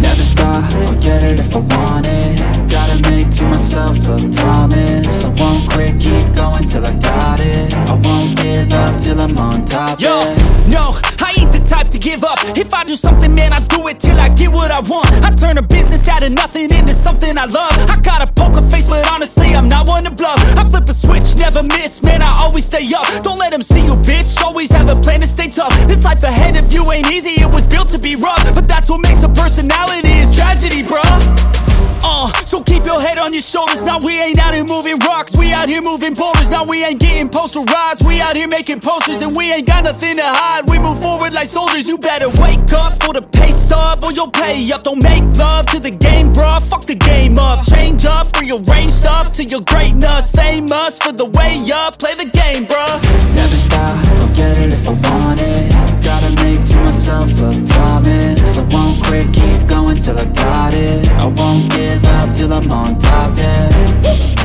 Never stop, I'll get it if I want it. Gotta make to myself a promise. I won't quit, keep going till I got it. I won't give up till I'm on top. Yo, yeah. no, I ain't the type to give up. If I do something, man, I do it till I get what I want. I turn a business out of nothing into something I love. I got a poker face, but honestly, I'm not one to bluff. I flip a switch, never miss, man, I always stay up. Don't let them see you, bitch, always have a plan to stay tough. This life ahead of you ain't easy, it was built to be rough. But that's what makes a personality, is tragedy, bruh. So keep your head on your shoulders. Now we ain't out here moving rocks, we out here moving boulders. Now we ain't getting posterized, we out here making posters. And we ain't got nothing to hide, we move forward like soldiers. You better wake up for the pay stub, or you'll pay up. Don't make love to the game, bruh, fuck the game up. Change up, rearrange stuff to your greatness. Famous for the way up, play the game, bruh. Never stop, I'll get it if I want it. Gotta make to myself a promise. I won't quit, keep going till I got it. I won't give up till I'm on top, yeah.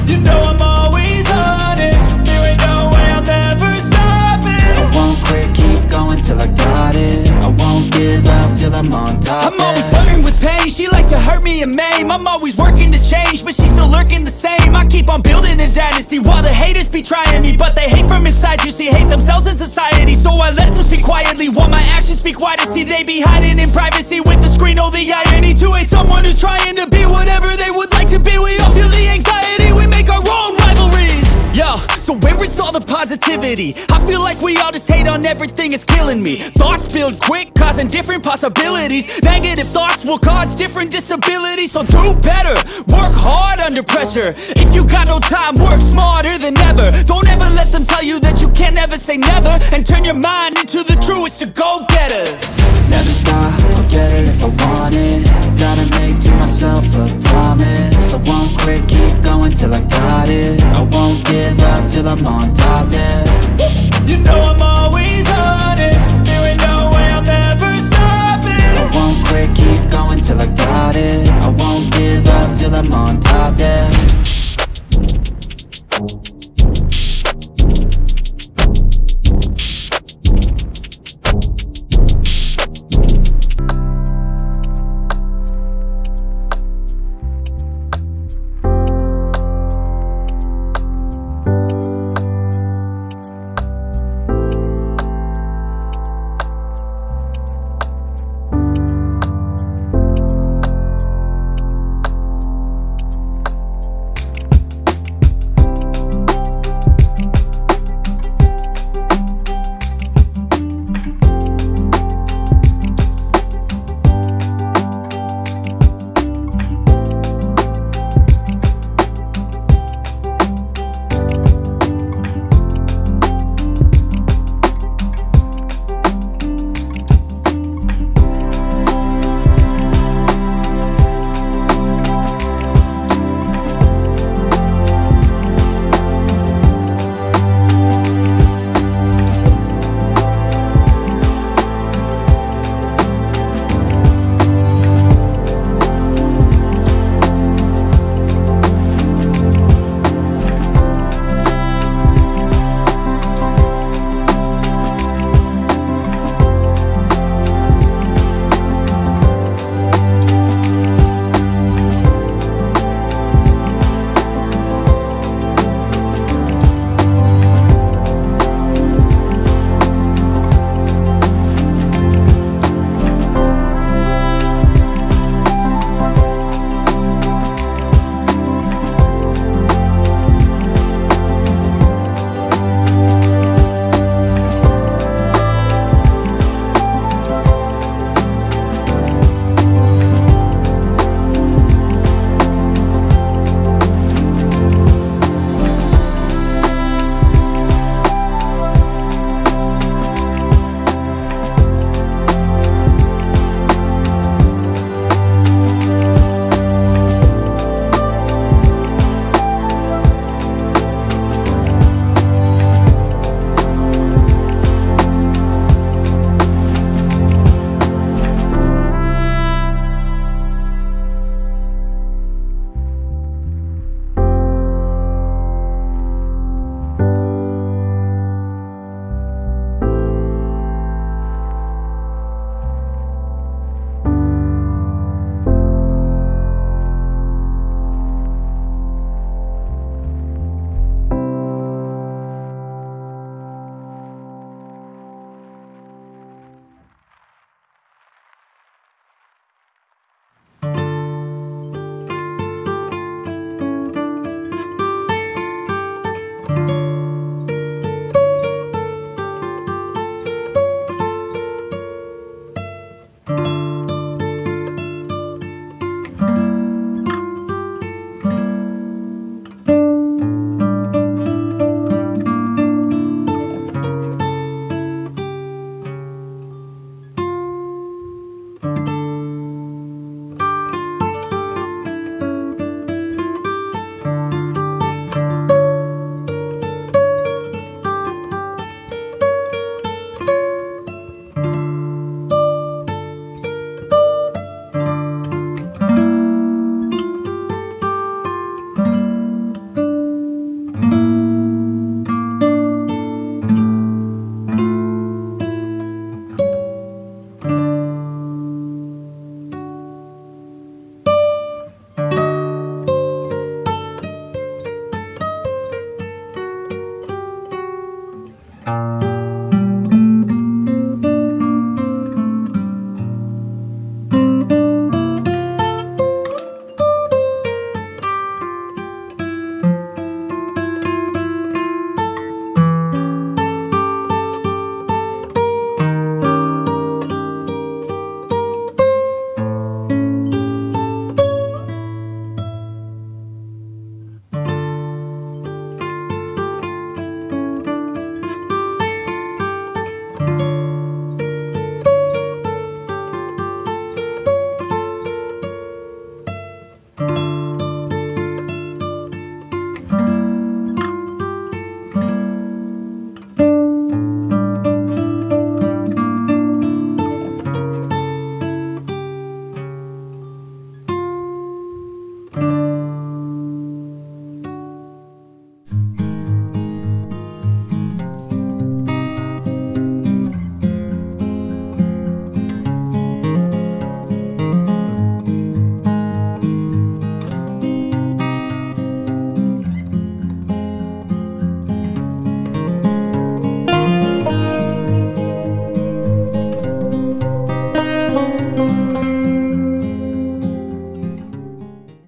You know I'm always honest, there ain't no way I'm ever stopping. I won't quit, keep going till I got it. I won't give up till I'm on top, I'm always flirting with pain, she like to hurt me and maim. I'm always working to change, but she's still lurking the same. I keep on building a dynasty while the haters be trying me. But they hate from inside, you see, hate themselves in society. So I let them speak quietly while my actions speak wider. See, they be hiding in privacy with the screen. Oh, the irony to hate someone who's trying to be whatever they would like to be. We all feel the anxiety, we make our own rivalries. Yo, so where is all the positivity? I feel like we all just hate on everything, it's killing me. Thoughts build quick, causing different possibilities. Negative thoughts will cause different disabilities. So do better, work hard under pressure. If you got no time, work smarter than ever. Don't ever let them tell you that you can't ever say never. And turn your mind into the truest of go-getters. Never stop, I'll get it if I want it. Gotta make to myself a promise. I won't quit, keep going till I got it. I won't give up till I'm on top, yeah. You know I'm always on.